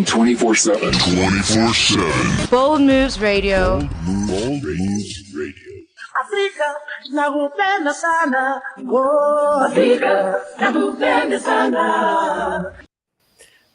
Moving 24/7. 24/7. Bold Moves Radio. Bold Moves Radio. Afrika nakupenda sana. Oh, Afrika nakupenda sana.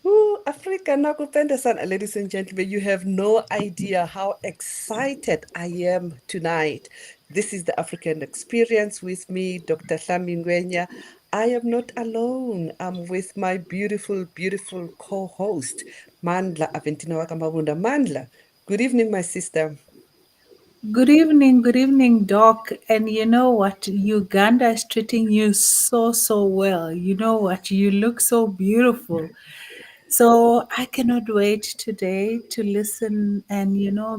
Ooh, Africa nakupenda sana. Ladies and gentlemen, you have no idea how excited I am tonight. This is the African Experience with me, Dr. Hlami Ngwenya. I am not alone. I'm with my beautiful, beautiful co-host, Mandla Aventina Mabunda. Mandla, good evening, my sister. Good evening, Doc. And you know what? Uganda is treating you so well. You know what? You look so beautiful. So I cannot wait today to listen and,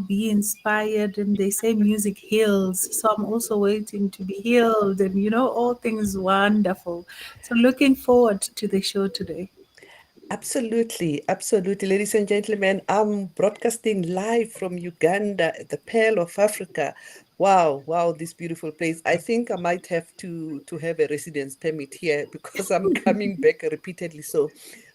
be inspired. And they say music heals. So I'm also waiting to be healed and, all things wonderful. So looking forward to the show today. Absolutely, absolutely. Ladies and gentlemen, I'm broadcasting live from Uganda, the Pearl of Africa. Wow, this beautiful place. I think I might have to have a residence permit here because I'm coming back repeatedly.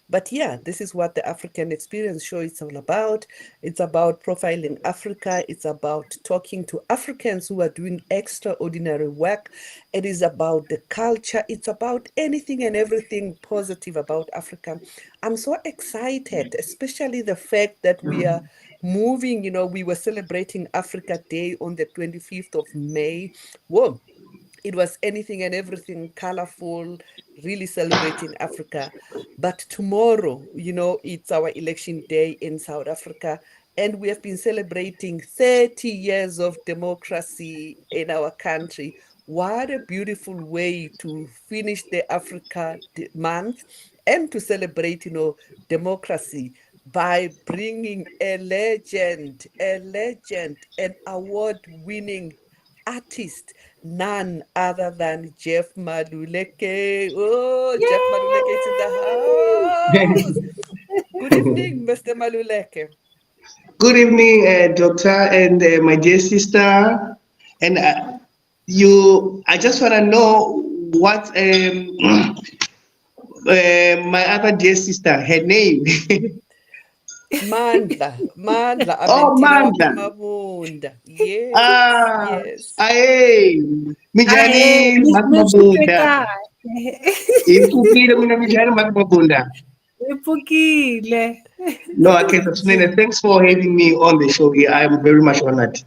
But yeah, this is what the African Experience show is all about. It's about profiling Africa. It's about talking to Africans who are doing extraordinary work. It is about the culture. It's about anything and everything positive about Africa. I'm so excited, especially the fact that we are moving. We were celebrating Africa Day on the 25th of May. Whoa. It was anything and everything colorful, really celebrating Africa. But tomorrow, it's our election day in South Africa. And we have been celebrating 30 years of democracy in our country. What a beautiful way to finish the Africa month and to celebrate, democracy by bringing a legend, an award-winning artist, none other than Jeff Maluleke. Oh, Yay! Jeff Maluleke is in the house. Good evening, Mr. Maluleke. Good evening, Doctor, and my dear sister. And I just want to know what my other dear sister, her name. Mandla. Oh, Mabunda. Mabunda. Yes. Aye. Mijani Mabunda. Ipukile mina mijani Mabunda. Ipukile. No, okay, thanks for having me on the show here. I am very much honored.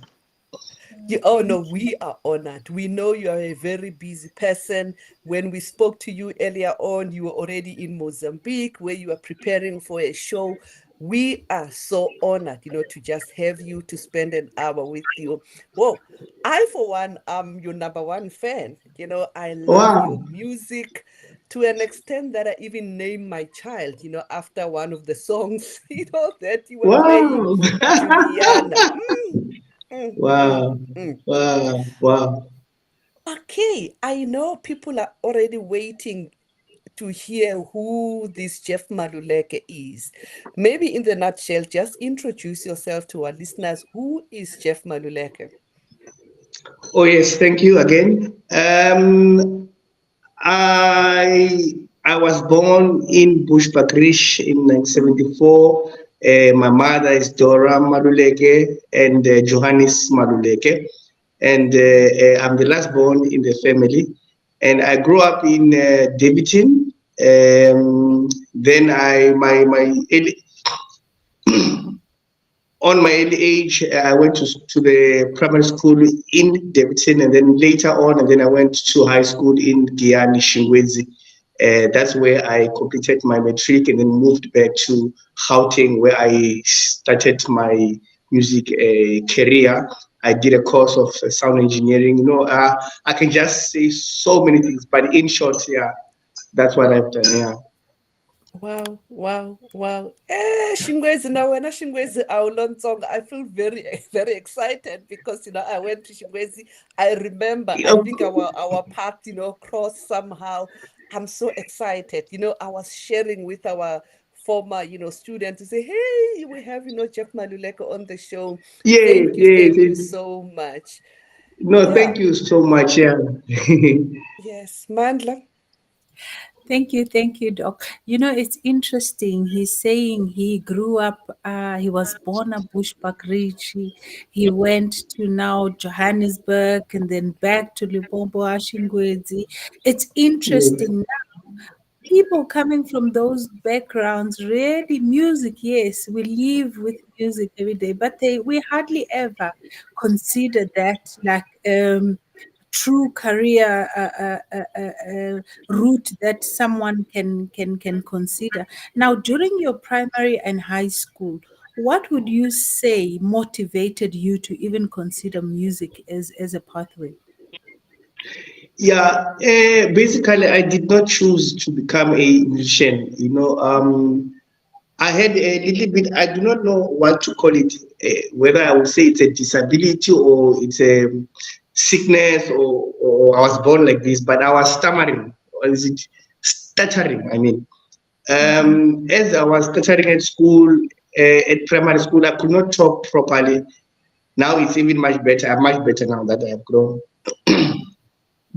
Oh no, we are honored. We know you are a very busy person. When we spoke to you earlier on, you were already in Mozambique where you are preparing for a show. We are so honored, to just have you to spend an hour with you. Well, I, for one, am your number one fan. I love your music to an extent that I even named my child, after one of the songs, that you were playing, Juliana. Wow. Okay, I know people are already waiting to hear who this Jeff Maluleke is. Maybe in the nutshell, just introduce yourself to our listeners. Who is Jeff Maluleke? Oh yes, thank you again. I was born in Bushbuckridge in 1974. My mother is Dora Maluleke and Johannes Maluleke, and I'm the last born in the family. And I grew up in Debiton. Then on my early age, I went to the primary school in Debiton, and then later on, and then I went to high school in Giyani, Shingwezi. That's where I completed my matric and then moved back to Gauteng, where I started my music career. I did a course of sound engineering. I can just say so many things, but in short, yeah, that's what I've done. Yeah. Wow. Shingwezi, now when Shingwezi Aulonsong, I feel very, very excited because I went to Shingwezi. I remember, I think our path, crossed somehow. I'm so excited. I was sharing with our former, students to say, hey, we have, Jeff Maluleke on the show. Thank you so much. No, yeah. Thank you so much. Yeah. Yes, Mandla. Thank you, Doc. You know, it's interesting. He's saying he grew up, he was born at Bushbuckridge. He went to now Johannesburg and then back to Limpopo, Ashingwezi. It's Yes. interesting people coming from those backgrounds really music, yes, we live with music every day, but we hardly ever consider that like true career route that someone can consider. Now during your primary and high school, what would you say motivated you to even consider music as a pathway? Yeah, basically, I did not choose to become a musician. I had a little bit, I do not know what to call it, whether I would say it's a disability or it's a sickness or I was born like this, but I was stammering, or is it stuttering? I mean, Mhm. as I was stuttering at school, at primary school, I could not talk properly. Now it's even much better. I'm much better now that I have grown.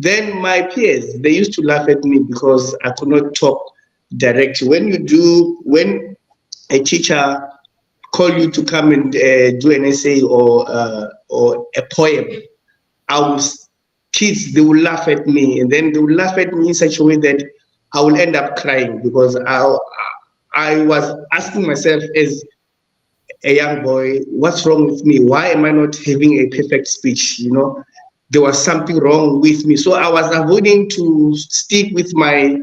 Then my peers, they used to laugh at me because I could not talk directly. When a teacher call you to come and do an essay or a poem, I was kids they will laugh at me, and then they will laugh at me in such a way that I will end up crying because I was asking myself as a young boy, what's wrong with me? Why am I not having a perfect speech? There was something wrong with me. So I was avoiding to stick with my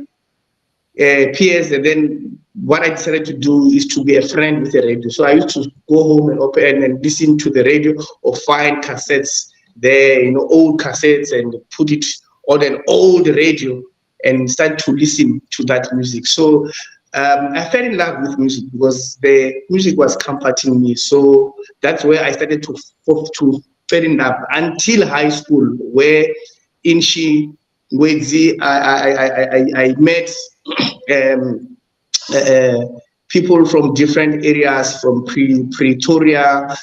peers, and then what I decided to do is to be a friend with the radio. So I used to go home and open and listen to the radio or find cassettes there, old cassettes, and put it on an old radio and start to listen to that music. So I fell in love with music because the music was comforting me. So that's where I started to fall in love until high school, where in she Ngwenya, I met um, uh, people from different areas, from Pretoria,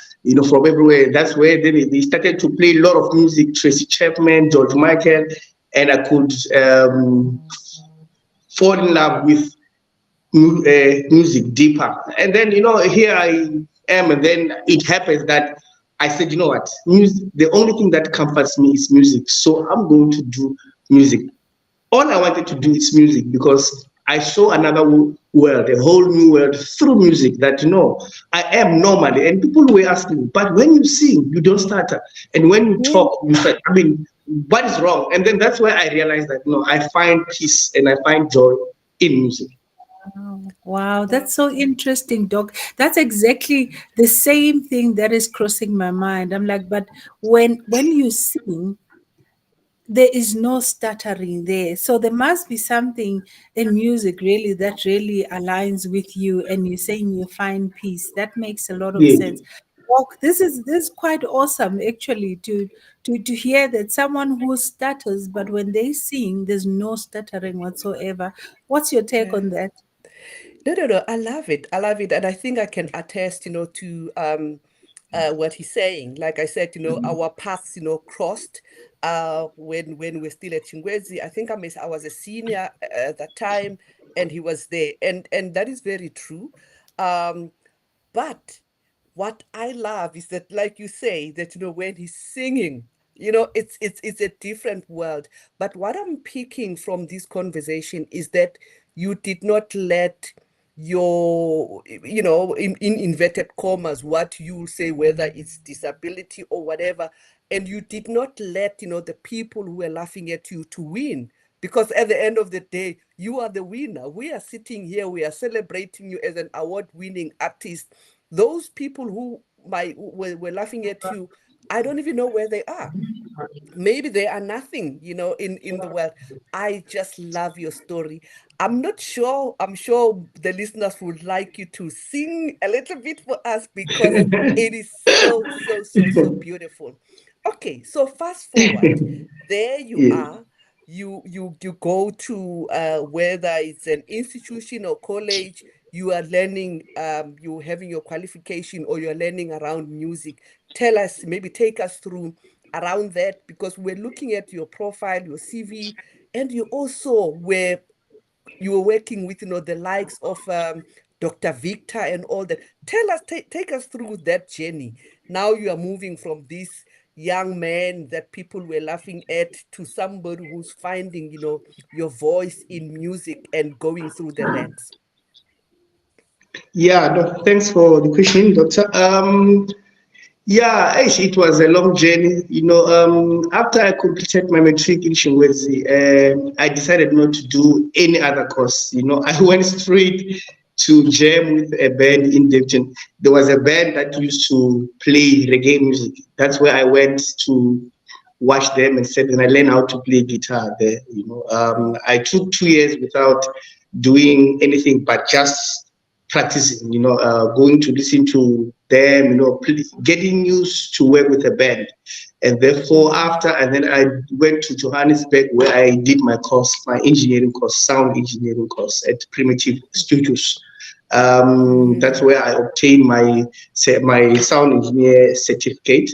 from everywhere. That's where they started to play a lot of music, Tracy Chapman, George Michael, and I could fall in love with music deeper. And then, here I am, and then it happens that I said, you know what, music, the only thing that comforts me is music. So I'm going to do music. All I wanted to do is music because I saw another world, a whole new world through music that, I am normally. And people were asking, but when you sing, you don't stutter. And when you Yeah. talk, you start. I mean, what is wrong? And then that's where I realized that, I find peace and I find joy in music. Oh, wow, that's so interesting, Doc. That's exactly the same thing that is crossing my mind. I'm like, but when you sing, there is no stuttering there. So there must be something in music really that really aligns with you, and you're saying you find peace. That makes a lot of Yeah. sense. Doc, this is quite awesome actually to hear that someone who stutters, but when they sing, there's no stuttering whatsoever. What's your take Yeah. on that? No, no, no. I love it. I love it. And I think I can attest, to what he's saying. Like I said, our paths, crossed when we're still at Chingwezi. I think I was a senior at that time, and he was there. And that is very true. Um, but what I love is that, like you say, that when he's singing, it's a different world. But what I'm picking from this conversation is that you did not let your, in inverted commas, what you say, whether it's disability or whatever, and you did not let, the people who were laughing at you to win. Because at the end of the day, you are the winner. We are sitting here, we are celebrating you as an award-winning artist. Those people who were laughing at you, I don't even know where they are. Maybe they are nothing, in the world. I just love your story. I'm sure the listeners would like you to sing a little bit for us because it is so, so, so, so beautiful. Okay, so fast forward. There you Yeah. are. You go to whether it's an institution or college, you are learning, you're having your qualification or you're learning around music. Tell us, maybe take us through around that, because we're looking at your profile, your CV, and you also were you were working with, the likes of Dr. Victor and all that. Tell us, take us through that journey. Now you are moving from this young man that people were laughing at to somebody who's finding, your voice in music and going through the ranks. Yeah, thanks for the question, Doctor. Yeah, it was a long journey. After I completed my matric in Shingwezi, I decided not to do any other course. I went straight to jam with a band in Devton. There was a band that used to play reggae music. That's where I went to watch them and said, and I learned how to play guitar there. I took 2 years without doing anything but just practicing, going to listen to them, getting used to work with a band. And therefore, and then I went to Johannesburg where I did my course, my engineering course, sound engineering course at Primitive Studios. That's where I obtained my sound engineer certificate.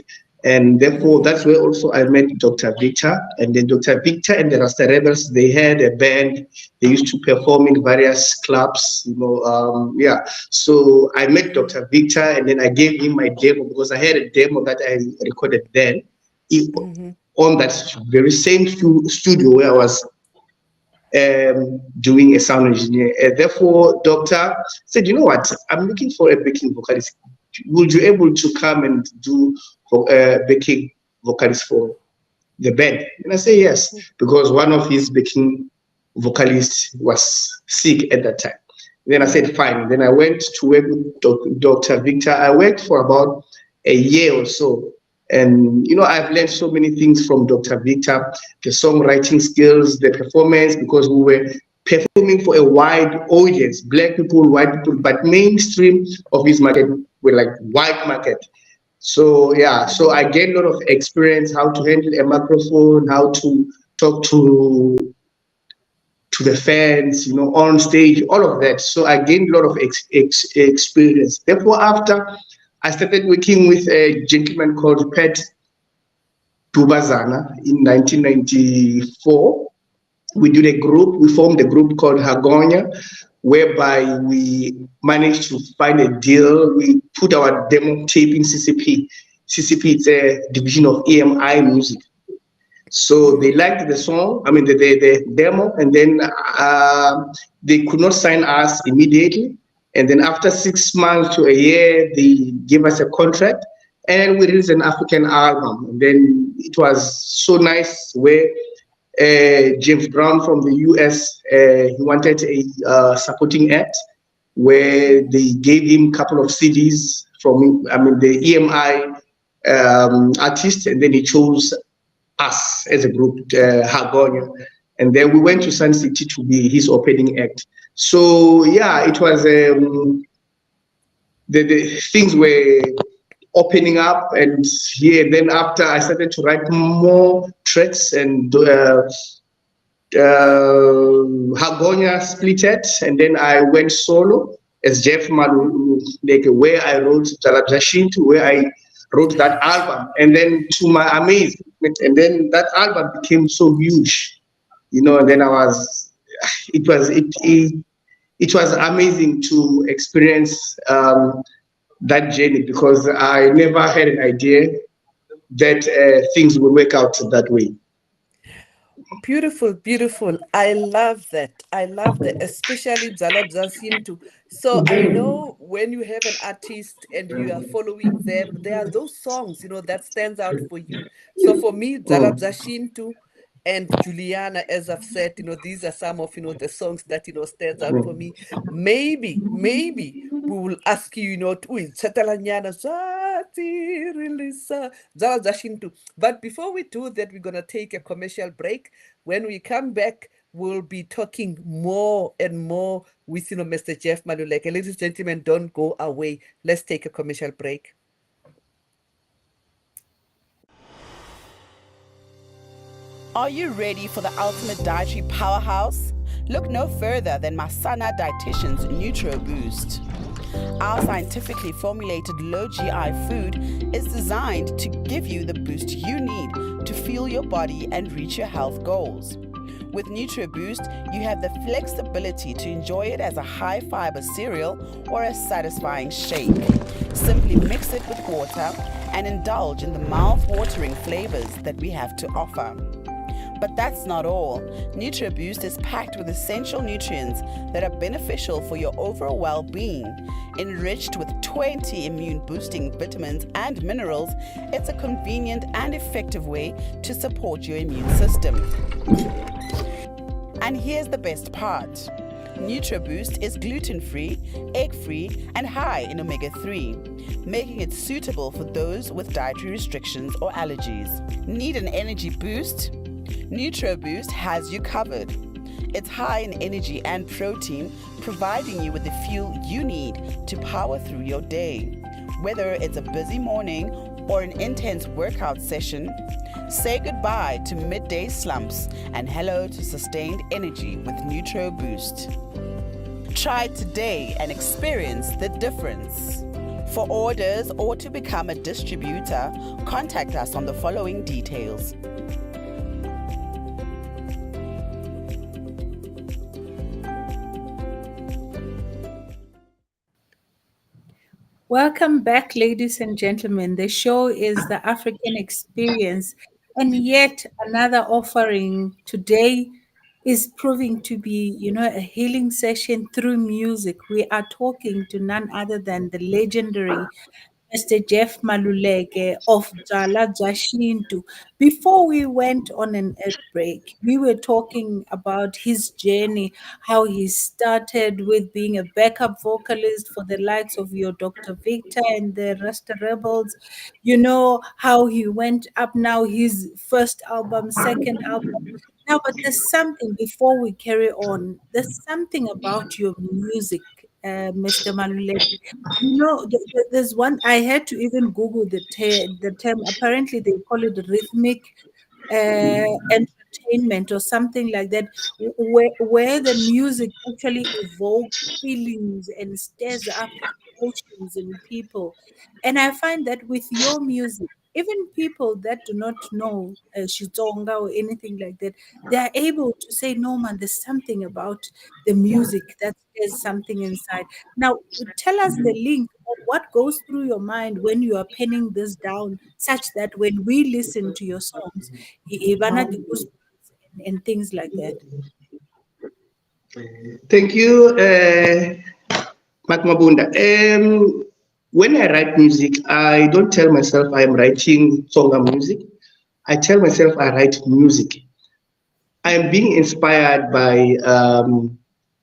And therefore, that's where also I met Dr. Victor. And then Dr. Victor and the Rasta Rebels, they had a band. They used to perform in various clubs, So I met Dr. Victor, and then I gave him my demo because I had a demo that I recorded then on that very same studio where I was doing a sound engineer. Therefore, Doctor said, you know what? I'm looking for a backing vocalist. Would you able to come and do backing vocalist for the band? And I say yes, because one of his backing vocalists was sick at that time. Then I said fine. Then I went to work with Dr. Victor. I worked for about a year or so. And, I've learned so many things from Dr. Victor, the songwriting skills, the performance, because we were performing for a wide audience, black people, white people, but mainstream of his market were like white market. So I gained a lot of experience, how to handle a microphone, how to talk to the fans, on stage, all of that. So I gained a lot of experience. Therefore, after I started working with a gentleman called Pat Tubazana in 1994. We formed a group called Ngwenya, whereby we managed to find a deal. We put our demo tape in CCP. CCP is a division of EMI Music. So they liked the song, the demo, and then they could not sign us immediately. And then after 6 months to a year, they gave us a contract, and we released an African album. And then it was so nice where James Brown from the US, he wanted a supporting act where they gave him a couple of CDs from, the EMI artist, and then he chose us as a group, Ngwenya. And then we went to Sun City to be his opening act. So, it was, the things were opening up, and then after I started to write more tracks, and Ngwenya split it, and then I went solo as Jeff Maluleke, where I wrote Jalabzashintu, where I wrote that album, and then to my amazement, and then that album became so huge, and then it was amazing to experience that journey, because I never had an idea that things would work out that way. Beautiful, beautiful. I love that. Especially Jalabzashintu. So I know when you have an artist and you are following them, there are those songs, that stands out for you. So for me, Jalabzashintu and Juliana, as I've said, these are some of, the songs that, stands out for me. Maybe we will ask you, but before we do that, we're going to take a commercial break. When we come back, we'll be talking more and more with, Mr. Jeff Maluleke. Ladies and gentlemen, don't go away. Let's take a commercial break. Are you ready for the ultimate dietary powerhouse? Look no further than Masana Dietitian's Nutro Boost. Our scientifically formulated low GI food is designed to give you the boost you need to fuel your body and reach your health goals. With NutriBoost, you have the flexibility to enjoy it as a high-fiber cereal or a satisfying shake. Simply mix it with water and indulge in the mouth-watering flavors that we have to offer. But that's not all. NutriBoost is packed with essential nutrients that are beneficial for your overall well-being. Enriched with 20 immune-boosting vitamins and minerals, it's a convenient and effective way to support your immune system. And here's the best part. NutriBoost is gluten-free, egg-free, and high in omega-3, making it suitable for those with dietary restrictions or allergies. Need an energy boost? NutriBoost has you covered. It's high in energy and protein, providing you with the fuel you need to power through your day. Whether it's a busy morning or an intense workout session, say goodbye to midday slumps and hello to sustained energy with NutriBoost. Try it today and experience the difference. For orders or to become a distributor, contact us on the following details. Welcome back, ladies and gentlemen. The show is the African Experience, and yet another offering today is proving to be, a healing session through music. We are talking to none other than the legendary Mr. Jeff Maluleke of Jala Jashintu. Before we went on an ad break, we were talking about his journey, how he started with being a backup vocalist for the likes of your Dr. Victor and the Rasta Rebels. How he went up now, his first album, second album. Now, but there's something before we carry on. There's something about your music, Mr. Maluleke. There's one I had to even Google the term. Apparently, they call it rhythmic entertainment or something like that, where the music actually evokes feelings and stirs up emotions in people. And I find that with your music, even people that do not know Shitsonga or anything like that, they are able to say, no, man, there's something about the music that there's something inside. Now, tell us the link of what goes through your mind when you are penning this down, such that when we listen to your songs, Ivana the goosebumps and things like that. Thank you, Mabunda. When I write music, I don't tell myself I am writing songa music. I tell myself I write music. I am being inspired by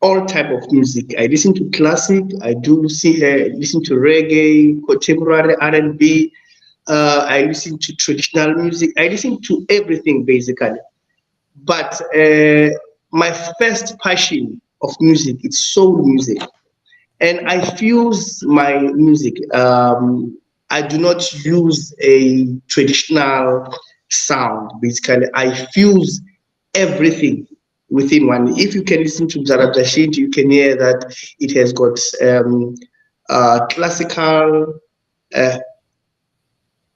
all type of music. I listen to classic. I do listen to reggae, contemporary R&B. I listen to traditional music. I listen to everything basically. But my first passion of music is soul music. And I fuse my music. I do not use a traditional sound. Basically, I fuse everything within one. If you can listen to Zarabdashid, you can hear that it has got classical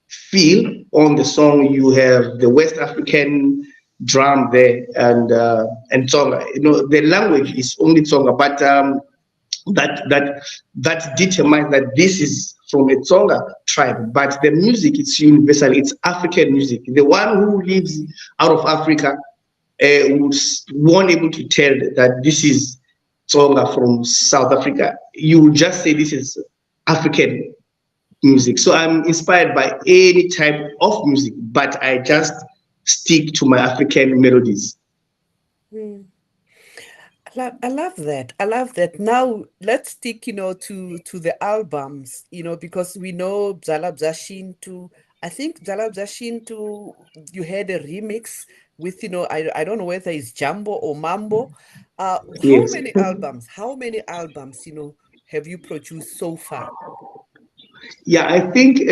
feel on the song. You have the West African drum there and Tsonga. The language is only Tsonga, but that determines that this is from a Tsonga tribe, but the music is universal. It's African music. The one who lives out of Africa won't able to tell that this is Tsonga from South Africa. You will just say this is African music. So I'm inspired by any type of music, but I just stick to my African melodies. Mm. I love that. I love that. Now let's stick, to the albums, because we know Bzala Bzashintu. I think Bzala Bzashintu, you had a remix with, I don't know whether it's Jambo or Mambo. Yes. How many albums, have you produced so far? Yeah, I think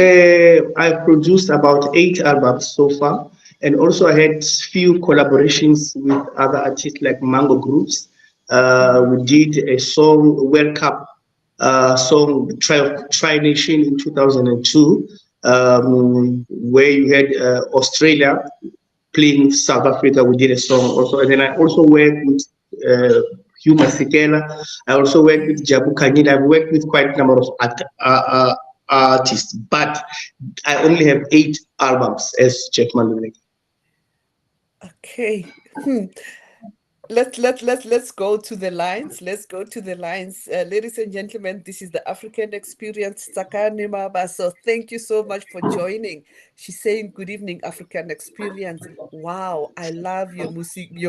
I've produced about 8 albums so far. And also I had few collaborations with other artists like Mango Groups. We did a song, World Cup song, Tri Nation in 2002, where you had Australia playing with South Africa. We did a song also, and then I also worked with Hugh Masekela. I also worked with Jabu Kanyile. I've worked with quite a number of artists, but I only have 8 albums as Jeff Maluleke. Okay. Let's go to the lines. Let's go to the lines. Ladies and gentlemen, this is the African Experience. Tsakani Maba. So thank you so much for joining. She's saying, good evening, African Experience. Wow, I love your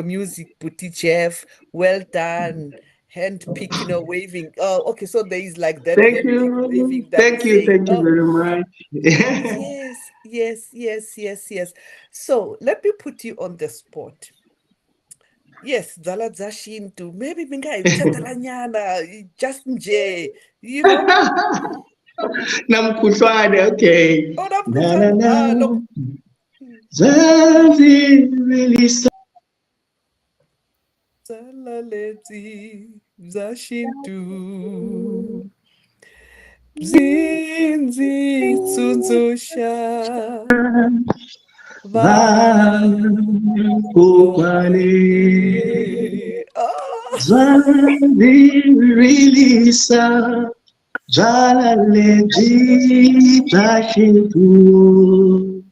music, Buti Jeff. Well done. Hand picking or waving. Oh, okay. So there is like that Thank hand pick you, waving that is saying, thank you oh, very much. yes. So let me put you on the spot. Yes, Zala Zashintu. Maybe Minga just nje, you know. Namkuhlwane, okay. Oh, Na na na. no. Zala leti Zashintu. Zinzi Tsunzosha. Vakukwale. Oh. Zwanzirilisa. Zalaleji Zashintu.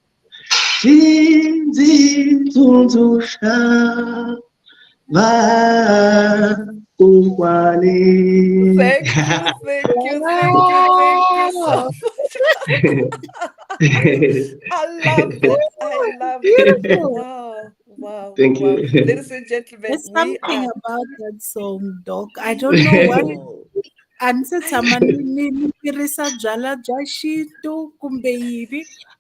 Zinzi Tsunzosha. Vakukwale. Thank you so much. I loved it. Beautiful. Wow. Thank you. Ladies and gentlemen, There's something about that song, Doc. I don't we know what are. answered someone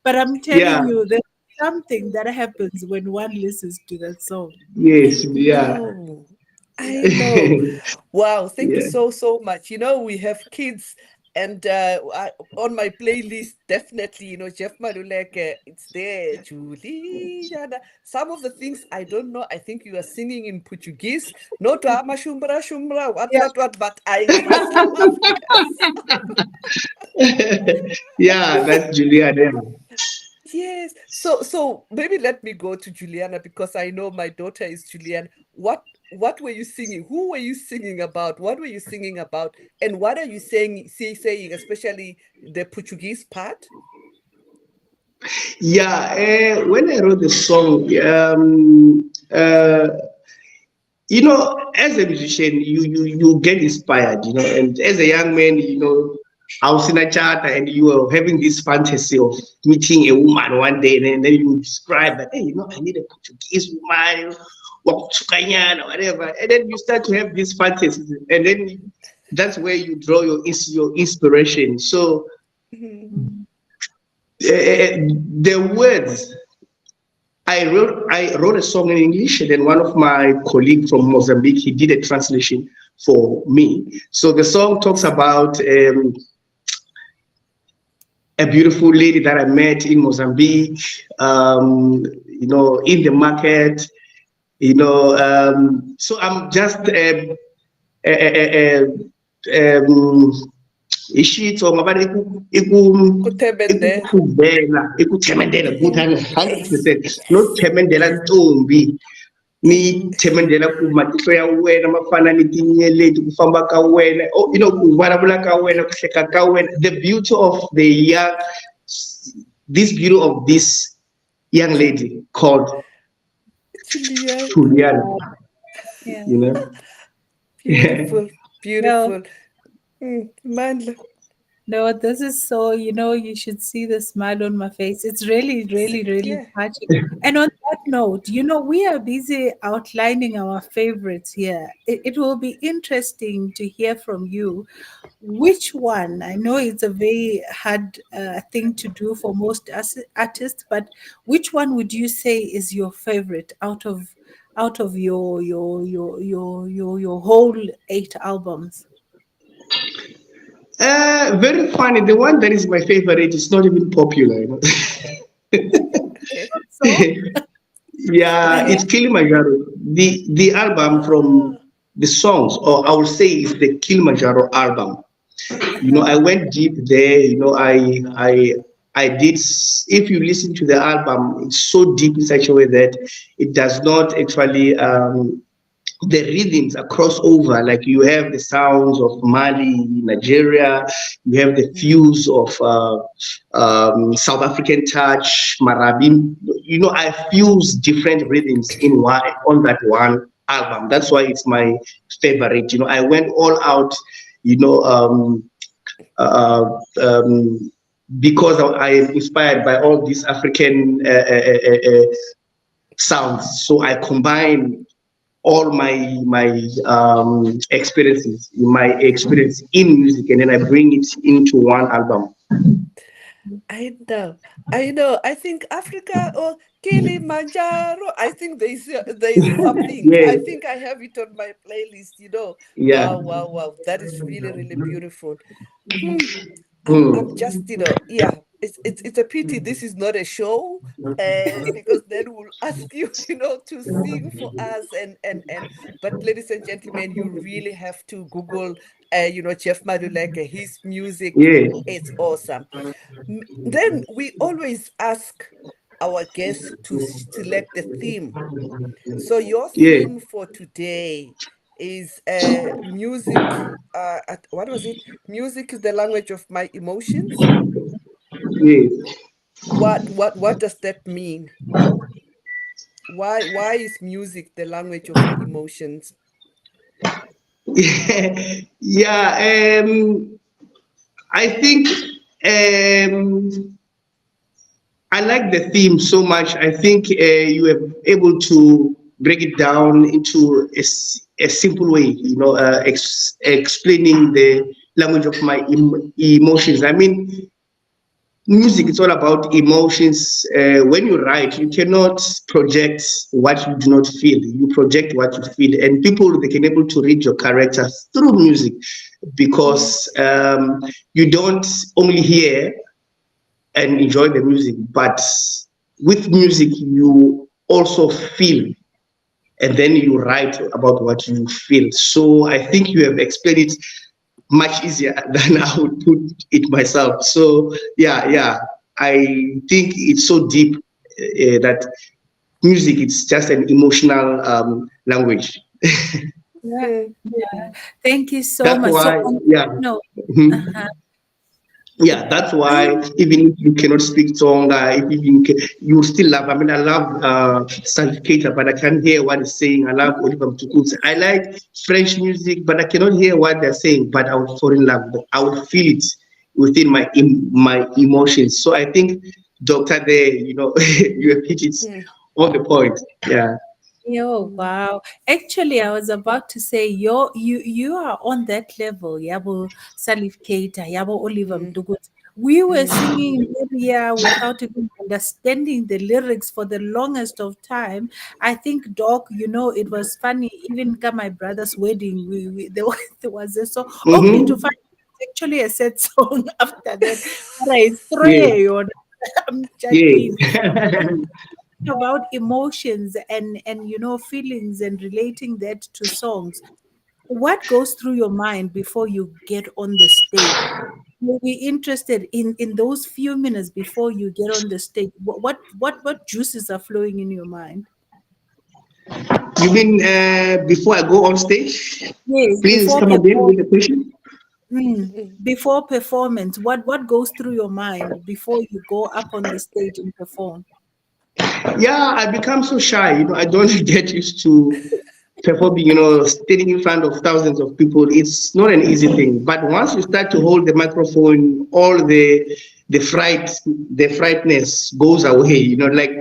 but I'm telling Yeah. you there's something that happens when one listens to that song. Yes. Yeah. I know. Wow, thank you Yeah. so much. You know, we have kids, and on my playlist, definitely, Jeff Maluleke, it's there. Juliana. Some of the things I don't know, I think you are singing in Portuguese. Not shumbra, what, but I just love it. Yeah, that's Juliana. Yes. So maybe let me go to Juliana because I know my daughter is Juliana. What were you singing? Who were you singing about? What were you singing about? And what are you saying, especially the Portuguese part? Yeah, when I wrote the song, as a musician, you get inspired, and as a young man, I was in a charter and you were having this fantasy of meeting a woman one day, and then you describe that, hey, I need a Portuguese woman, or whatever, and then you start to have these fantasies, and then that's where you draw your inspiration. So the words. I wrote a song in English, and then one of my colleagues from Mozambique, he did a translation for me. So the song talks about a beautiful lady that I met in Mozambique, in the market, so I'm just ishitsho ngoba ikuthemendela good 100%, not themendela ntombi ni themendela ku matihlo ya wena mafana ni tinyeleti ku famba ka wena ku vulavula ka wena ku hleka ka wena, the beauty of this beauty of this young lady called Juliana. Yeah. Beautiful. Mandla. No, this is so, you should see the smile on my face. It's really, really, really touching. And on that note, we are busy outlining our favorites here. It will be interesting to hear from you. Which one? I know it's a very hard thing to do for most artists, but which one would you say is your favorite out of your whole 8 albums? Very funny. The one that is my favorite is not even popular. So? Yeah, it's Kilimanjaro. The album from the songs, or I would say, is the Kilimanjaro album. I went deep there. I if you listen to the album, it's so deep in such a way that it does not actually the rhythms are crossover. Like you have the sounds of Mali, Nigeria, you have the fuse of South African touch, Marabim. You know, I fuse different rhythms in one on that one album. That's why it's my favorite. You know, I went all out. You know, because I am inspired by all these African sounds. So I combine all my experience in music, and then I bring it into one album. I know, I know. I think Africa or Kilimanjaro. I think there's something. I Yeah, think I have it on my playlist. yeah. Wow, wow, wow. That is really, really beautiful. Hmm. I'm Hmm. just, yeah. It's a pity this is not a show, because then we'll ask you, to sing for us and. But ladies and gentlemen, you really have to Google, Jeff Maluleke. His music Yeah, is awesome. Then we always ask our guests to select the theme. So your yeah, theme for today is music. What was it? Music is the language of my emotions. yeah. What does that mean? Why is music the language of your emotions? Yeah, I think I like the theme so much. I think you are able to break it down into a simple way, explaining the language of my emotions. I mean, music is all about emotions. When you write, you cannot project what you do not feel. You project what you feel, and people they can able to read your characters through music because you don't only hear and enjoy the music, but with music you also feel, and then you write about what you feel. So I think you have explained it much easier than I would put it myself. So yeah, I think it's so deep that music it's just an emotional language. Yeah, Mm, yeah. Thank you so That's much. So why, on yeah. that note, Mhm. uh-huh. Yeah, that's why Um, even if you cannot speak Tonga, if you you still love. I mean, I love Salif, but I can't hear what he's saying. I love Oliver Mtukudzi. I like French music, but I cannot hear what they're saying. But I would fall in love. I would feel it within my emotions. So I think, Doctor, there, you have hit it mm, on the point. Yeah, Yo, mm, wow. Actually, I was about to say you are on that level. Yabo Salif Keita, Yabo Oliver mm, Mdugut. We were mm, singing Lyria without even understanding the lyrics for the longest of time. I think, Doc, it was funny. Even at my brother's wedding, there was a song. Only to mm-hmm. find it's actually a sad song after that. But it's Yeah, three. I'm chatting yeah. about emotions and feelings and relating that to songs. What goes through your mind before you get on the stage? We'll be interested in those few minutes before you get on the stage. What juices are flowing in your mind? You mean before I go on stage? Yes, Please before come again with the question. mm. before performance. What goes through your mind before you go up on the stage and perform? Yeah, I become so shy. I don't get used to performing, standing in front of thousands of people. It's not an easy thing. But once you start to hold the microphone, all the frightness goes away. Like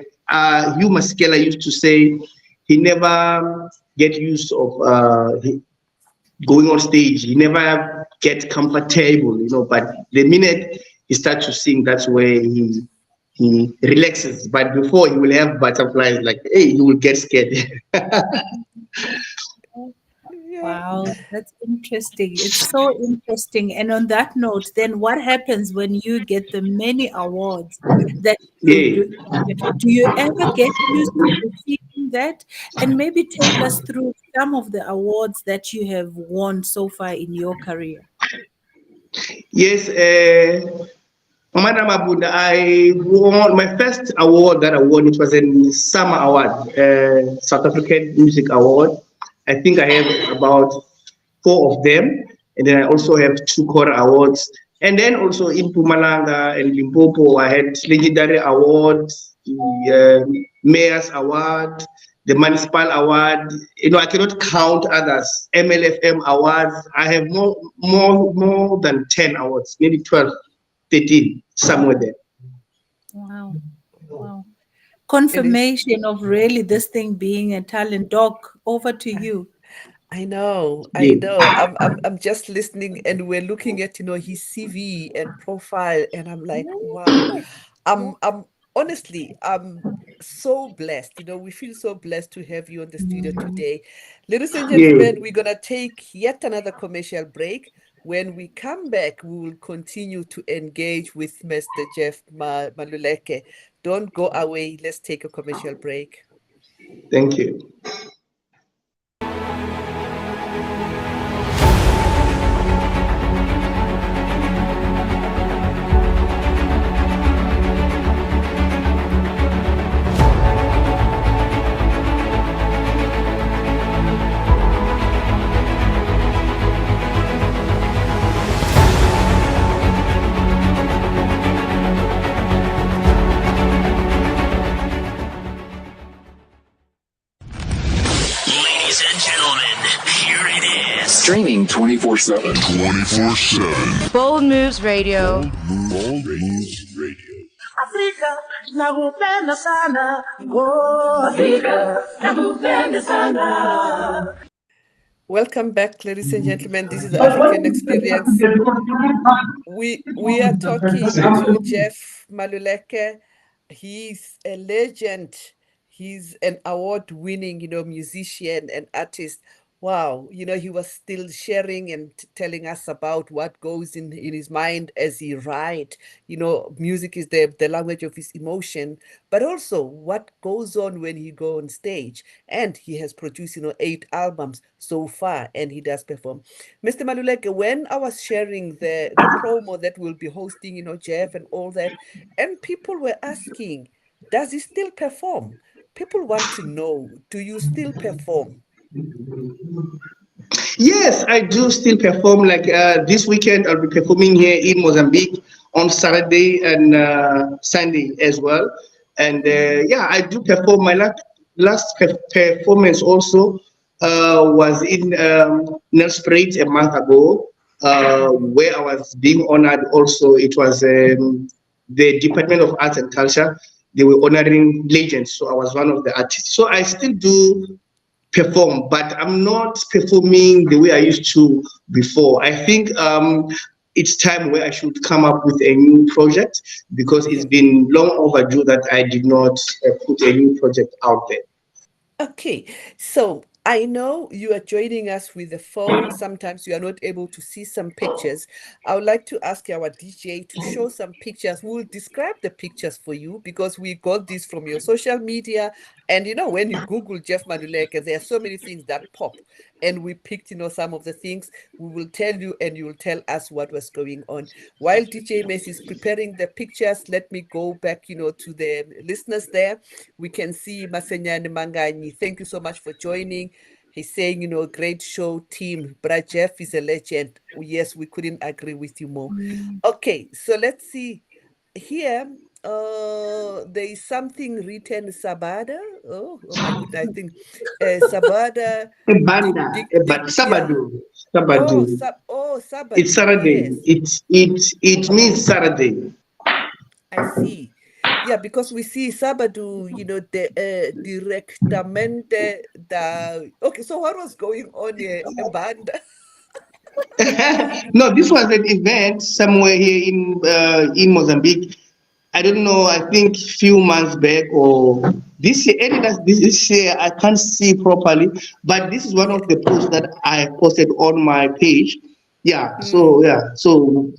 Hugh Masekela used to say, he never get used of going on stage. He never get comfortable. But the minute he starts to sing, that's where he relaxes. But before he will have butterflies, like hey, he will get scared. Yeah. Wow, that's interesting. It's so interesting. And on that note, then what happens when you get the many awards that you Yeah. do? Do you ever get used to receiving that? And maybe take us through some of the awards that you have won so far in your career. Yes. Mana Mabunda, I won my first award that I won. It was a summer award, South African Music Award. I think I have about four of them, and then I also have two Kora awards. And then also in Pumalanga and Limpopo, I had legendary awards, the Mayor's Award, the Municipal Award. You know, I cannot count others. MLFM awards. I have more than 10 awards, maybe 12, 13, somewhere there. Wow. Wow. And it's Confirmation of really this thing being a talent. Doc, over to you. I know, I Yeah. know. I'm just listening, and we're looking at, his CV and profile, and I'm like, wow. I'm honestly, I'm so blessed. We feel so blessed to have you on the studio today. Ladies and Yeah. gentlemen, we're gonna take yet another commercial break. When we come back, we will continue to engage with Mr. Jeff Maluleke. Don't go away. Let's take a commercial break. Thank you. Ladies and gentlemen, here it is. Streaming 24/7. 24/7. Bold Moves Radio. Bold Moves Radio. Afrika nakupenda sana, oh Afrika nakupenda sana. Welcome back, ladies and gentlemen. This is the African Experience. We are talking to Jeff Maluleke. He's a legend. He's an award-winning, musician and artist. Wow, he was still sharing and telling us about what goes in his mind as he write. Music is the language of his emotion, but also what goes on when he go on stage. And he has produced, 8 albums so far, and he does perform. Mr. Maluleke, when I was sharing the promo that we'll be hosting, Jeff and all that, and people were asking, does he still perform? People want to know, do you still perform? Yes, I do still perform. Like this weekend, I'll be performing here in Mozambique on Saturday and Sunday as well. And yeah, I do perform. My last performance also was in Nelspruit a month ago, where I was being honored. Also, it was the Department of Arts and Culture. They were honoring legends, so I was one of the artists. So I still do perform, but I'm not performing the way I used to before. I think it's time where I should come up with a new project, because it's been long overdue that I did not put a new project out there. Okay, so I know you are joining us with the phone. Sometimes you are not able to see some pictures. I would like to ask our DJ to show some pictures. We'll describe the pictures for you because we got this from your social media. And when you Google Jeff Maluleke, there are so many things that pop. And we picked, some of the things. We will tell you and you will tell us what was going on. While DJ Messi is preparing the pictures, let me go back, to the listeners there. We can see Masenyane Mangani. Thank you so much for joining. He's saying, great show team. Brad Jeff is a legend. Yes, we couldn't agree with you more. Okay, so let's see. Here, there is something written Sabada. Oh my goodness, I think Sabada. Sabado. Sabado. It's Saturday. Yes. It means Saturday. I see. Yeah, because we see Sabado, directamente da. Okay, so what was going on here, Banda? No, this was an event somewhere here in Mozambique. I don't know. I think few months back or this year. This year I can't see properly, but this is one of the posts that I posted on my page. Yeah. So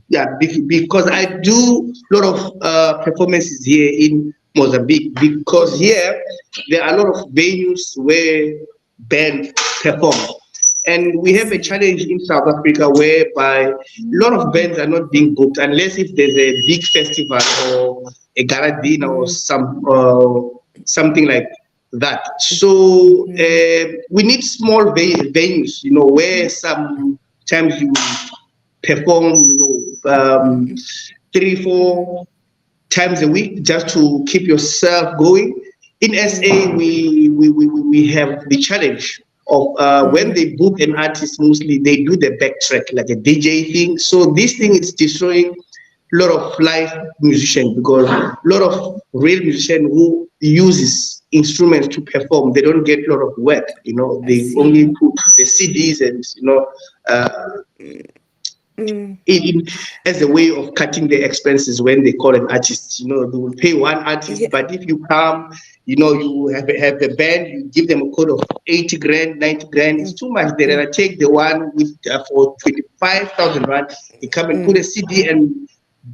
because I do a lot of performances here in Mozambique, because here there are a lot of venues where band perform. And we have a challenge in South Africa whereby a lot of bands are not being booked unless if there's a big festival or a gala dinner or something like that. So we need small venues, where sometimes you perform, 3-4 times a week just to keep yourself going. In SA, we have the challenge of when they book an artist, mostly they do the backtrack like a DJ thing. So this thing is destroying a lot of live musicians because a lot of real musicians who uses instruments to perform, they don't get a lot of work. They only put the CDs and in as a way of cutting the expenses when they call an artist. They will pay one artist, but if you come, you have a band, you give them a code of 80 grand, 90 grand, it's too much. They're gonna take the one with for 25,000 rand, they come and put a CD and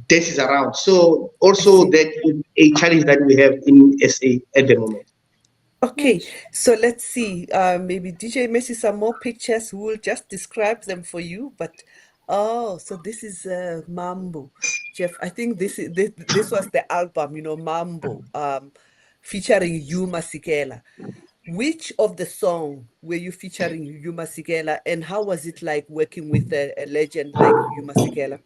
this is around. So also that is a challenge that we have in SA at the moment. Okay, so let's see. Maybe DJ Messi some more pictures. We'll just describe them for you. But so this is Mambo, Jeff. I think this was the album, Mambo, featuring Yuma Sikela. Which of the song were you featuring Yuma Sikela, and how was it like working with a legend like Yuma Sikela?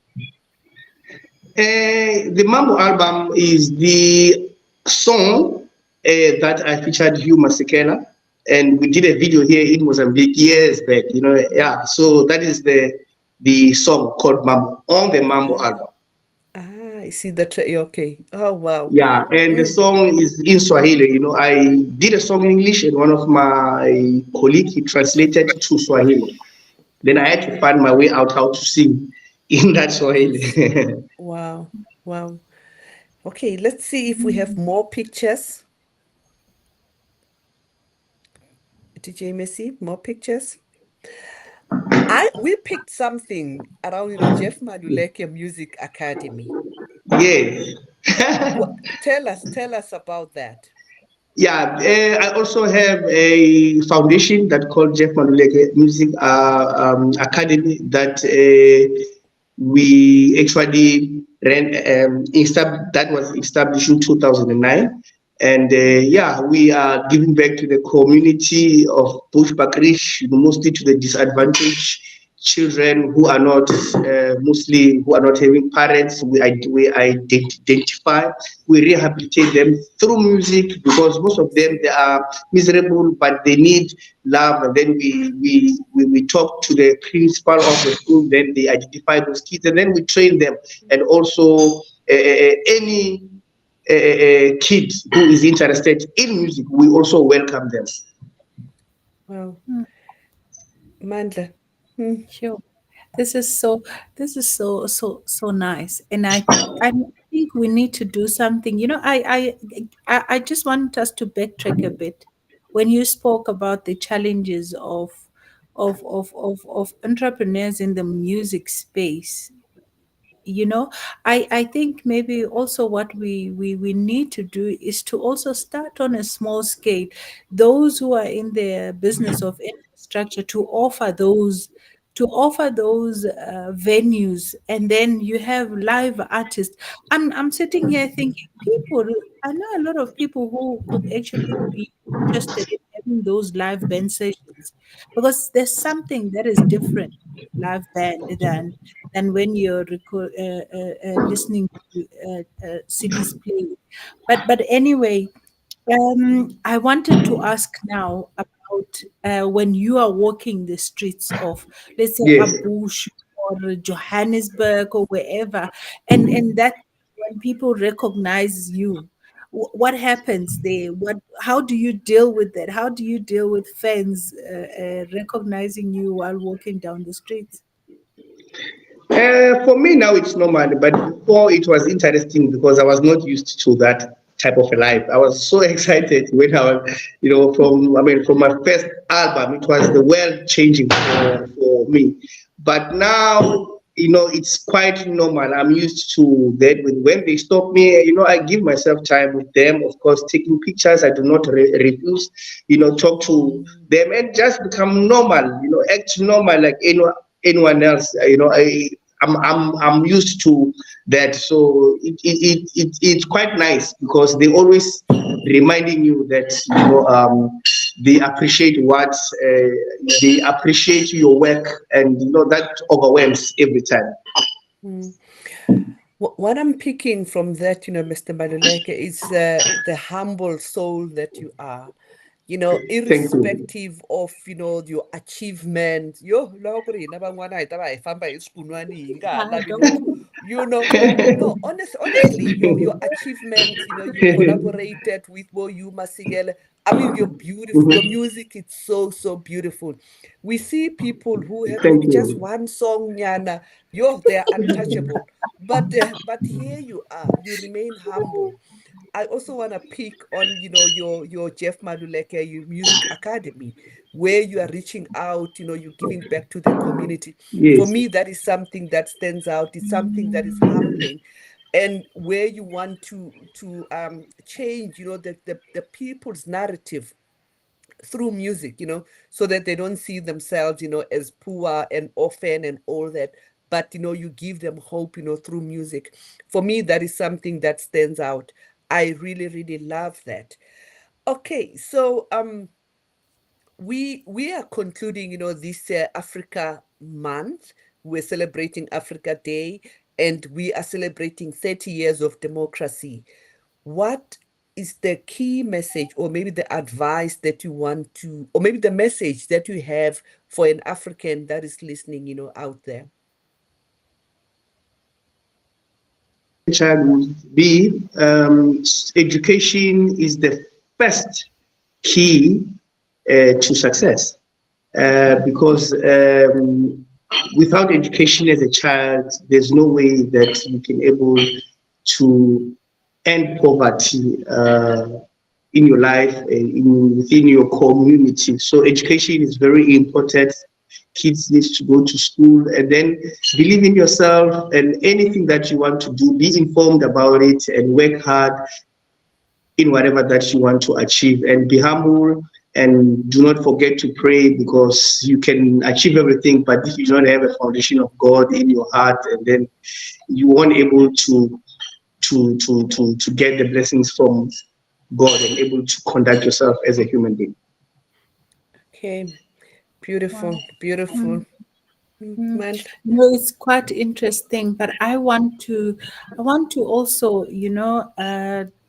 The Mambo album is the song that I featured Hugh Masekela, and we did a video here in Mozambique years back. So that is the song called Mambo on the Mambo album. I see that. Okay. Oh wow. Yeah, and the song is in Swahili. I did a song in English, and one of my colleagues he translated to Swahili. Then I had to find my way out how to sing in that Swahili. Wow. Okay, let's see if we have more pictures. DJ Messi, more pictures. We picked something around Jeff Maluleke Music Academy. Yes. Tell us about that. Yeah, I also have a foundation that called Jeff Maluleke Music Academy that we actually ran. That was established in 2009, and we are giving back to the community of Bushbuckridge, mostly to the disadvantaged children who are not mostly who are not having parents. We identify, we rehabilitate them through music because most of them they are miserable, but they need love. And then we talk to the principal of the school. Then they identify those kids, and then we train them. And also any kid who is interested in music, we also welcome them. Wow, Mandla. Sure. This is so nice. And I think we need to do something. I just want us to backtrack a bit. When you spoke about the challenges of entrepreneurs in the music space, I think maybe also what we need to do is to also start on a small scale. Those who are in the business of infrastructure to offer those venues, and then you have live artists. I'm sitting here thinking, I know a lot of people who could actually be interested in having those live band sessions, because there's something that is different live band than when you're listening to CDs playing. But anyway, I wanted to ask now about when you are walking the streets of, let's say, Yes. Abush or Johannesburg or wherever, and that when people recognize you, what happens there? How do you deal with that? How do you deal with fans recognizing you while walking down the streets? For me now it's normal, but before it was interesting because I was not used to that type of a life. I was so excited when I was, from my first album, it was the world changing for me. But now it's quite normal. I'm used to that. When they stop me, I give myself time with them. Of course, taking pictures, I do not refuse. Talk to them and just become normal. Act normal like anyone else. I'm used to that. So it's quite nice because they always reminding you that they appreciate they appreciate your work, and that overwhelms every time. Mm. What I'm picking from that, Mr. Maluleke, is the humble soul that you are. Thank you. Irrespective of, your achievement. Yo, loko rina bangwana hi ta va hi famba hi swikun'wana hi nga ha Ah, lavi don't ngopfu. No, honestly, your achievement, you collaborated with you Masigele. I mean, you're beautiful. Your music is so, so beautiful. We see people who have Thank maybe just you. one song, Nyana. They are untouchable. But here you are. You remain humble. I also want to pick on, your Jeff Maluleke, your music academy, where you are reaching out, you're giving back to the community. For Yes. me, that is something that stands out. It's something that is humbling, and where you want to change, the people's narrative through music, so that they don't see themselves, as poor and orphan and all that. But you give them hope, through music. For me, that is something that stands out. I really, really love that. Okay, so we are concluding, this Africa month. We're celebrating Africa Day, and we are celebrating 30 years of democracy. What is the key message, or maybe the advice that you want to, or maybe the message that you have for an African that is listening, out there? Child would be education is the first key to success, because without education as a child, there's no way that you can able to end poverty in your life, within your community. So education is very important. Kids need to go to school, and then believe in yourself, and anything that you want to do, be informed about it and work hard in whatever that you want to achieve, and be humble, and do not forget to pray, because you can achieve everything, but if you don't have a foundation of God in your heart, and then you won't able to get the blessings from God, and able to conduct yourself as a human being. Okay, beautiful, wow. beautiful. Mm. Man. It's quite interesting, but I want to also,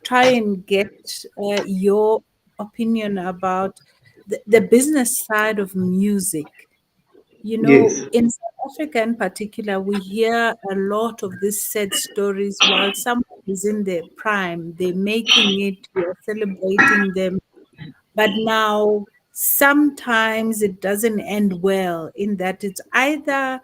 try and get your opinion about the business side of music. Yes. In South Africa in particular, we hear a lot of these sad stories while someone is in their prime, they're making it, we are celebrating them, but now sometimes it doesn't end well in that it's either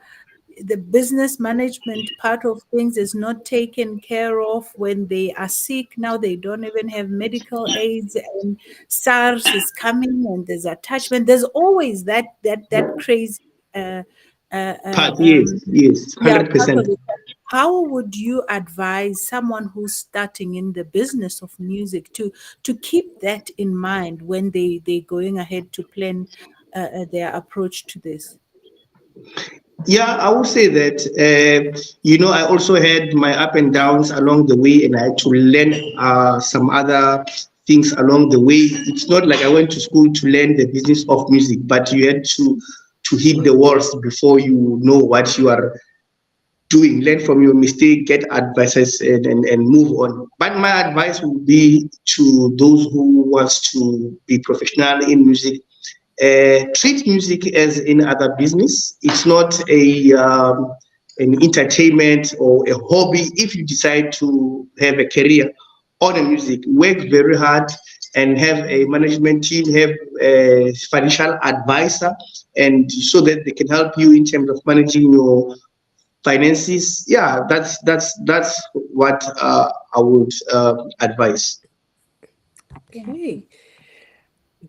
the business management part of things is not taken care of when they are sick. Now they don't even have medical aids, and SARS is coming, and there's attachment. There's always that crazy uh, uh, uh, Part, yes, um, yes, yeah, part 100%. of it. How would you advise someone who's starting in the business of music to keep that in mind when they're going ahead to plan their approach to this? Yeah, I would say that, I also had my up and downs along the way, and I had to learn some other things along the way. It's not like I went to school to learn the business of music, but you had to hit the walls before you know what you are doing. Learn from your mistake, get advices, and move on. But my advice would be to those who wants to be professional in music, treat music as in other business. It's not an entertainment or a hobby. If you decide to have a career on a music, work very hard, and have a management team, have a financial advisor, and so that they can help you in terms of managing your finances. Yeah, that's what I would advise. Yeah. Okay.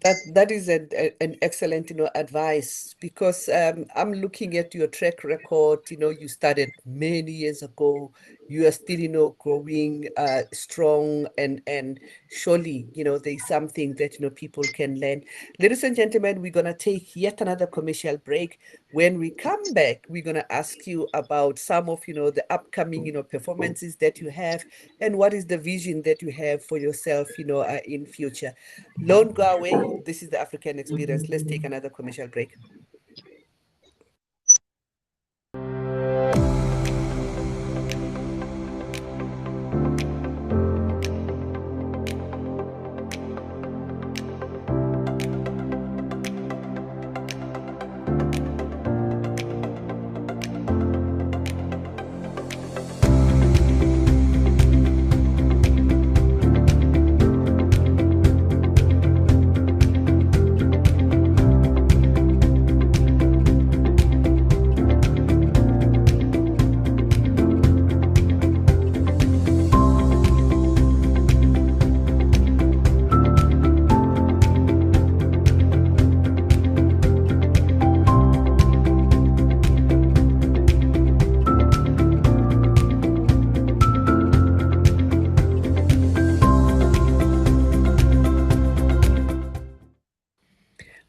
That is an excellent, advice, because I'm looking at your track record. You started many years ago. You are still, growing strong, and surely, there's something that people can learn. Ladies and gentlemen, we're gonna take yet another commercial break. When we come back, we're gonna ask you about some of, the upcoming, performances that you have, and what is the vision that you have for yourself, in future. Don't go away. This is the African Experience. Let's take another commercial break.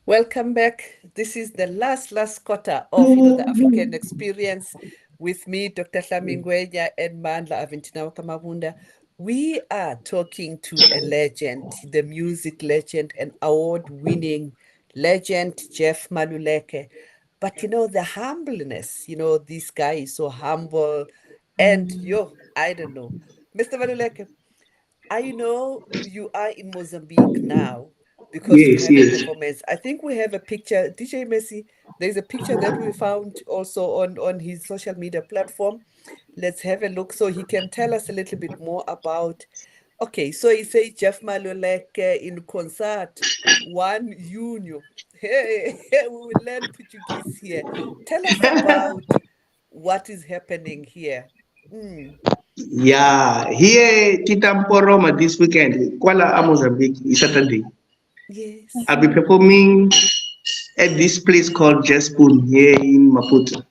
Welcome back. This is the last quarter of the African Experience with me, Dr. Hlami Ngwenya, and Mandla Aventina Mabunda. We are talking to a legend, the music legend and award-winning legend, Jeff Maluleke. But the humbleness, this guy is so humble, and I don't know. Mr. Maluleke, I know you are in Mozambique now because you Yes, have a yes. performance. I think we have a picture, DJ Messi. There's a picture that we found also on his social media platform. Let's have a look so he can tell us a little bit more about. Okay, so he says Jeff Maluleke in concert, 1 June. Hey, we will learn Portuguese here. Tell us about what is happening here. Yeah, here Titamporoma this weekend, Kuala Mozambique, is Saturday. Yes. I'll be performing at this place called Jaspoon here in Maputo.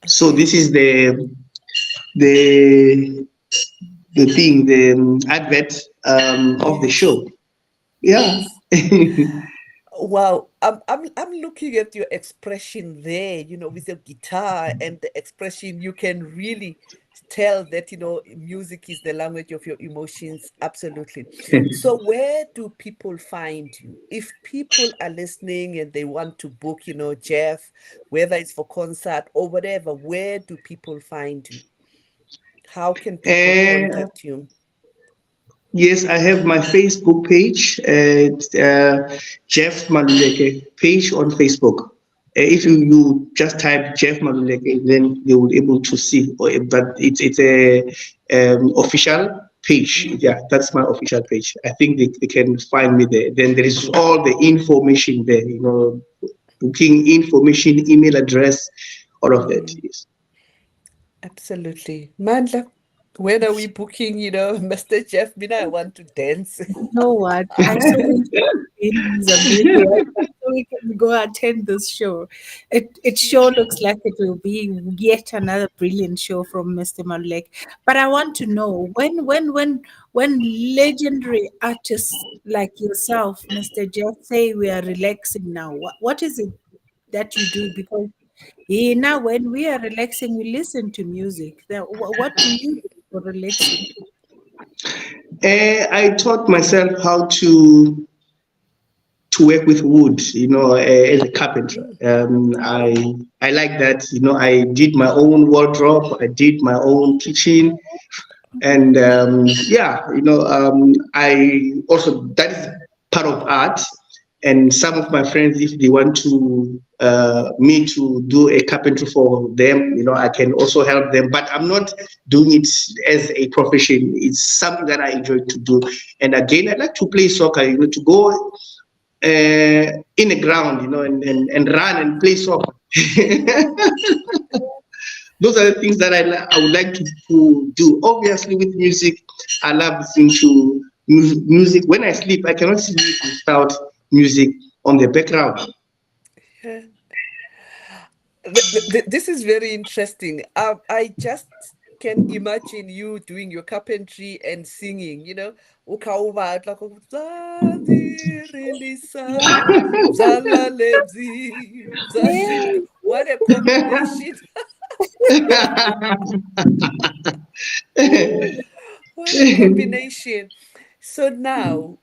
So Okay. this is the the thing, the advert of the Yes. show. Yeah. Yes. Wow, I'm looking at your expression there, with your guitar and the expression, you can really tell that, music is the language of your emotions. Absolutely. So where do people find you? If people are listening and they want to book, Jeff, whether it's for concert or whatever, where do people find you? How can people Uh, contact you? yes, I have my Facebook page, Jeff Maluleke page on Facebook. If you just type Jeff Maluleke, then you will be able to see. But it's a official page. Yeah, that's my official page. I think they can find me there. Then there is all the information there. Booking information, email address, all of that. Yes. Absolutely. Mandla, when are we booking, Mr. Jeff? Mina, I want to dance. You know what? I so wish in Mozambique right now so we can go attend this show. It sure looks like it will be yet another brilliant show from Mr. Malek. But I want to know when legendary artists like yourself, Mr. Jeff, say we are relaxing now, what is it that you do? Because now when we are relaxing, we listen to music. Then what do you do for relaxing? I taught myself how to work with wood, as a carpenter. I like that. I did my own wardrobe. I did my own kitchen, and yeah, I also that is part of art. And some of my friends, if they want to me to do a carpentry for them, I can also help them. But I'm not doing it as a profession. It's something that I enjoy to do. And again, I like to play soccer. To go in the ground, and run and play soccer. Those are the things that I would like to do. Obviously, with music, I love listening to music. When I sleep, I cannot sleep without music on the background. This is very interesting. I just can imagine you doing your carpentry and singing, you know, ukawuba like what a combination. What a combination. So now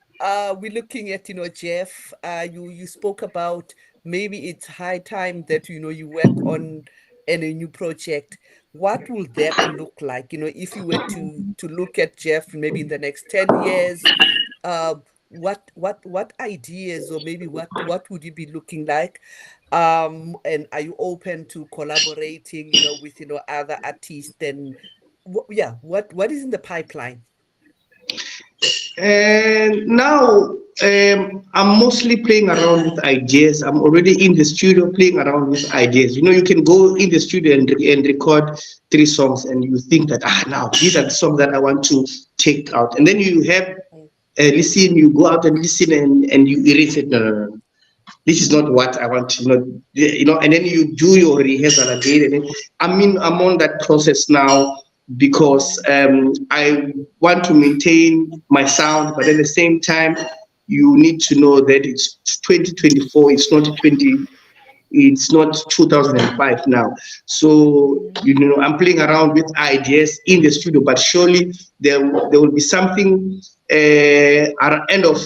we're looking at, you know, Jeff, you spoke about maybe it's high time that, you know, you work on a new project. What will that look like? You know, if you were to look at Jeff maybe in the next 10 years, what ideas or maybe what would you be looking like? And are you open to collaborating, you know, with, you know, other artists and yeah, what is in the pipeline? And now I'm mostly playing around with ideas. I'm already in the studio playing around with ideas. You know, you can go in the studio and record 3 songs, and you think that now these are the songs that I want to take out, and then you have listen. You go out and listen, and you erase it. No. This is not what I want. And then you do your rehearsal again. And then, I'm on that process now because I want to maintain my sound, but at the same time, you need to know that it's 2024. It's not 2005 now. So I'm playing around with ideas in the studio, but surely there will be something at the end of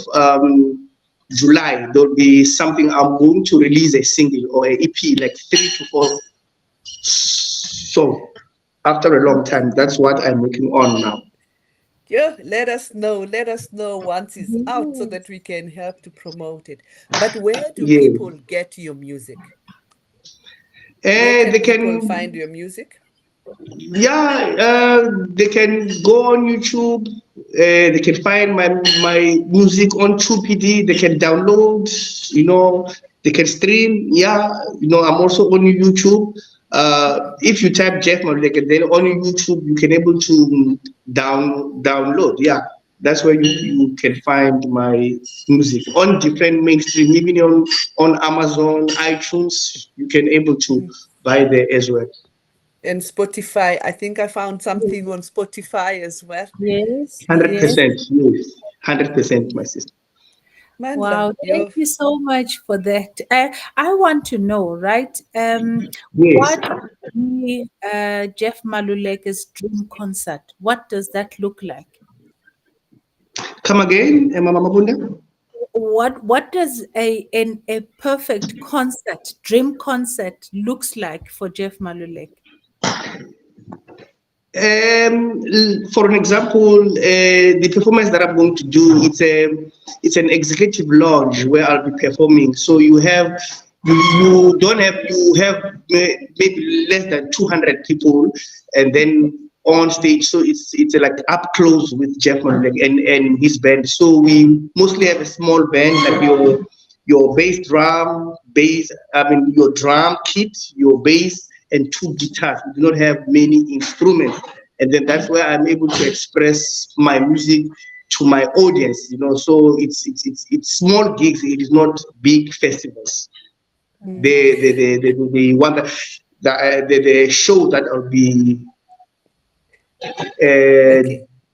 July. There will be something. I'm going to release a single or an EP, like 3 to 4 songs. After a long time, that's what I'm working on now. Yeah, let us know once it's out so that we can help to promote it. But where do people get your music? Where can people find your music? Yeah, they can go on YouTube. They can find my music on True PD. They can download. They can stream. Yeah, I'm also on YouTube. If you type Jeff Maluleke, then on YouTube you can able to download. Yeah, that's where you can find my music on different mainstream, even on Amazon, iTunes. You can able to buy there as well. And Spotify, I think I found something on Spotify as well. Yes. 100%. Yes, 100%, my sister. Mandla, Wow, thank you so much for that. I want to know, right? What would be Jeff Maluleke's dream concert? What does that look like? Come again, Mama Mabunda? What does a perfect concert, dream concert, looks like for Jeff Maluleke? For an example, the performance that I'm going to do, it's an executive lounge where I'll be performing. So you have maybe less than 200 people, and then on stage. So it's like up close with Jeff Maluleke and his band. So we mostly have a small band, like your bass drum, your drum kit, your bass, and 2 guitars. We do not have many instruments, and then that's where I'm able to express my music to my audience. So it's small gigs. It is not big festivals. The one the show that I'll be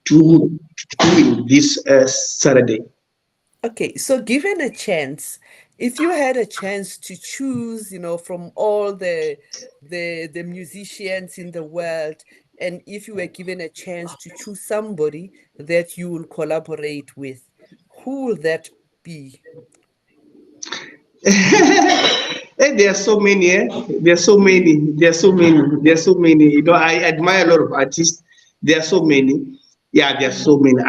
doing this Saturday. Okay, so given a chance, if you had a chance to choose, from all the musicians in the world, and if you were given a chance to choose somebody that you will collaborate with, who will that be? There are so many. There are so many. I admire a lot of artists. There are so many. Yeah, there are so many.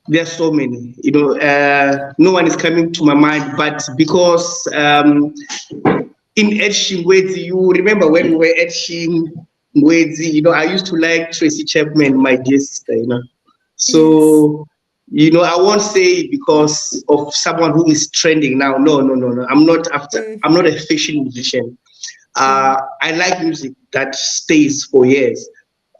There's so many. No one is coming to my mind, but because in Ngwenya, you remember when we were at Ngwenya, I used to like Tracy Chapman, my dear sister, So, I won't say because of someone who is trending now. No. I'm not a fashion musician. I like music that stays for years.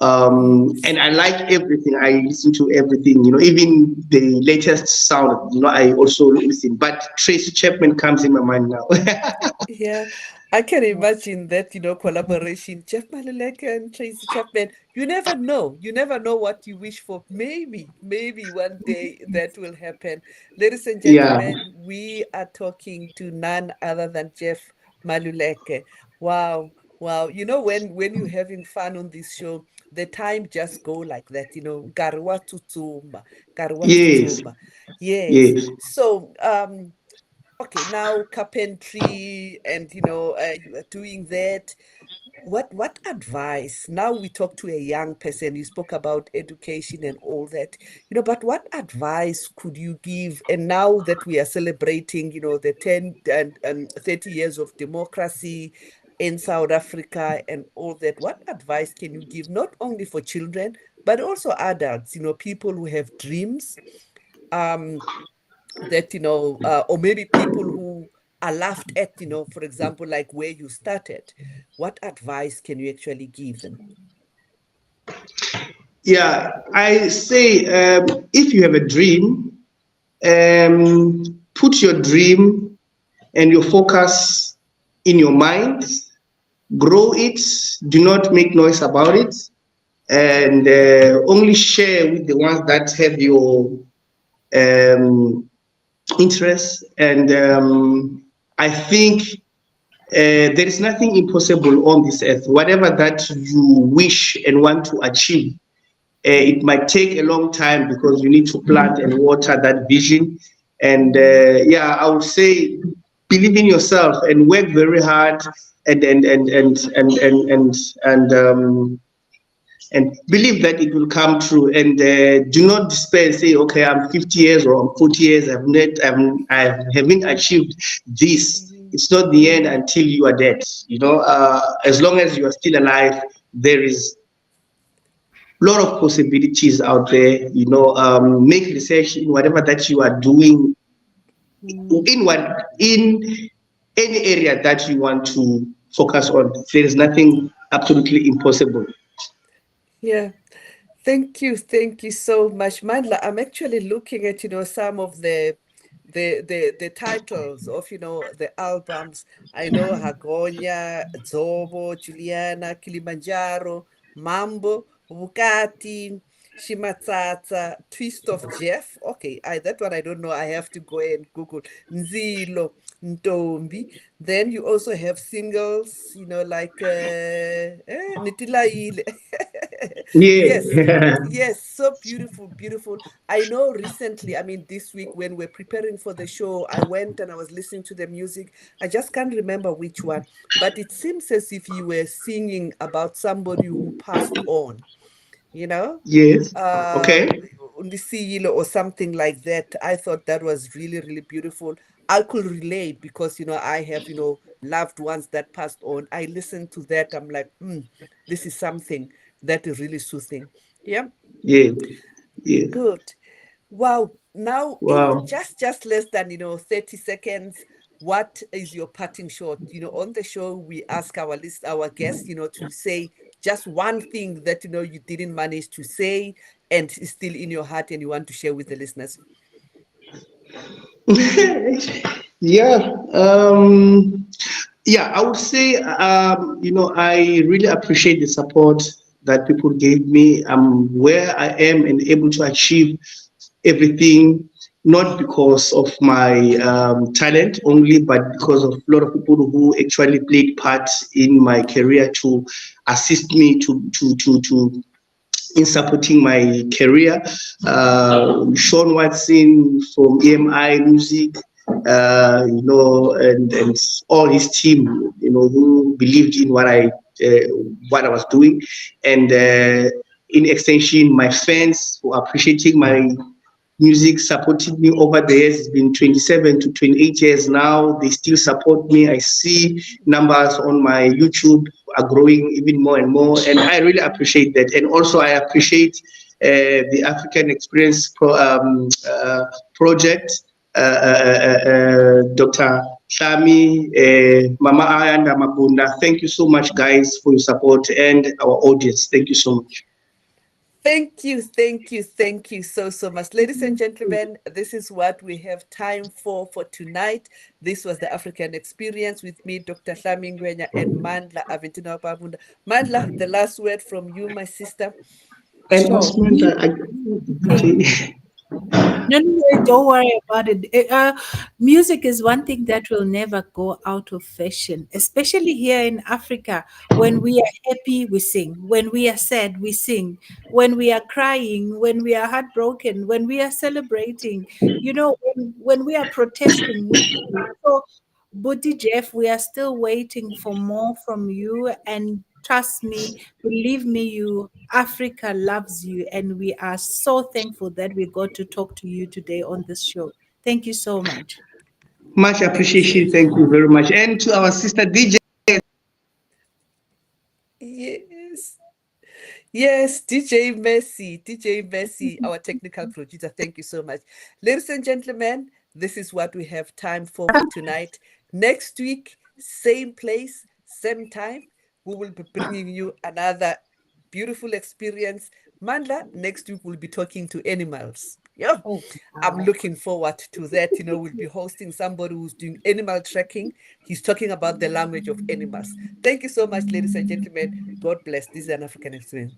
And I like everything. I listen to everything, even the latest sound, I also listen. But Tracy Chapman comes in my mind now. Yeah, I can imagine that, collaboration. Jeff Maluleke and Tracy Chapman. You never know. You never know what you wish for. Maybe one day that will happen. Ladies and Yeah, gentlemen, we are talking to none other than Jeff Maluleke. Wow, wow. When you're having fun on this show, the time just go like that, nkarhi wa tsutsuma, nkarhi wa yes, tsutsuma. Yes. yes. So, okay, now carpentry and you are doing that. What advice? Now we talk to a young person. You spoke about education and all that, but what advice could you give? And now that we are celebrating, the 10 and 30 years of democracy in South Africa and all that, what advice can you give not only for children, but also adults, people who have dreams? Um, that or maybe people who are laughed at, for example, like where you started. What advice can you actually give them? Yeah, I say if you have a dream, put your dream and your focus in your mind, grow it, do not make noise about it, and only share with the ones that have your um, interest. And I think there is nothing impossible on this earth. Whatever that you wish and want to achieve, it might take a long time because you need to plant and water that vision. And yeah, I would say believe in yourself and work very hard and and believe that it will come true. And do not despair. Say, okay, I'm 50 years or I'm 40 years. I haven't achieved this. It's not the end until you are dead. As long as you are still alive, there is a lot of possibilities out there. Make research in whatever that you are doing, in any area that you want to focus on. There is nothing absolutely impossible. Yeah. Thank you so much, Mandla. I'm actually looking at, some of the titles of, the albums. I know Hagonya, Zobo, Juliana, Kilimanjaro, Mambo, Bukati, Shimatsatsa, Twist of Jeff. Okay, that one I don't know. I have to go and Google. Nzilo, Ntombi. Then you also have singles, like Nitilaile. Yes, Yeah. yes, so beautiful, beautiful. I know recently, I mean, this week when we're preparing for the show, I went and I was listening to the music. I just can't remember which one, but it seems as if you were singing about somebody who passed on, you know, Yes. uh, Okay. Undisilo or something like that. I thought that was really, really beautiful. I could relate because, I have, loved ones that passed on. I listened to that. I'm like, this is something that is really soothing. Yeah. Yeah. Yeah. Good. Wow. Now, in Wow. just less than, 30 seconds, what is your parting shot? On the show, we ask our guests, to say just one thing that, you didn't manage to say and is still in your heart and you want to share with the listeners. Yeah. Yeah, I would say, I really appreciate the support that people gave me. I'm where I am and able to achieve everything, not because of my talent only, but because of a lot of people who actually played parts in my career to assist me to in supporting my career. Sean Watson from EMI Music, and all his team, who believed in what I was doing, and in extension, my fans who are appreciating my music, supported me over the years. It's been 27 to 28 years now. They still support me. I see numbers on my YouTube are growing even more and more, and I really appreciate that. And also, I appreciate the African Experience Project, Dr. Hlami, Mama and Mabunda. Thank you so much, guys, for your support and our audience. Thank you so much. Thank you, thank you, thank you so much. Ladies and gentlemen, this is what we have time for tonight. This was the African Experience with me, Dr. Hlami Ngwenya and Mandla Aventina Mabunda. Mandla, the last word from you, my sister. Sure. Okay. No, don't worry about it. Music is one thing that will never go out of fashion, especially here in Africa. When we are happy, we sing. When we are sad, we sing. When we are crying, when we are heartbroken, when we are celebrating, when we are protesting, we sing. So, Buddy Jeff, we are still waiting for more from you. And trust me, believe me, Africa loves you. And we are so thankful that we got to talk to you today on this show. Thank you so much. Much Thank you. appreciation. Thank you very much. And to our sister DJ. Yes. Yes, DJ Messi, our technical producer. Thank you so much. Ladies and gentlemen, this is what we have time for tonight. Next week, same place, same time, we will be bringing you another beautiful experience. Mandla, next week we'll be talking to animals. Yeah, Oh, I'm wow. looking forward to that. We'll be hosting somebody who's doing animal tracking. He's talking about the language of animals. Thank you so much, ladies and gentlemen. God bless. This is an African Experience.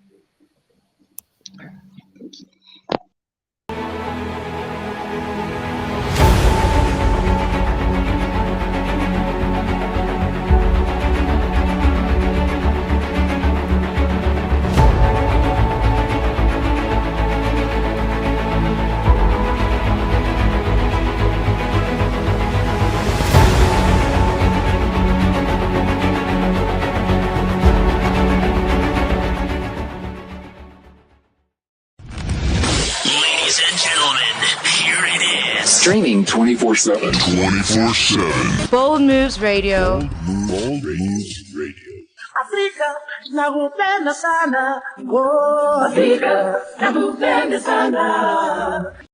Ladies and gentlemen, here it is. Streaming 24/7. 24/7. Bold Moves Radio. Bold Moves Radio. Afrika nakupenda sana, oh Afrika nakupenda sana.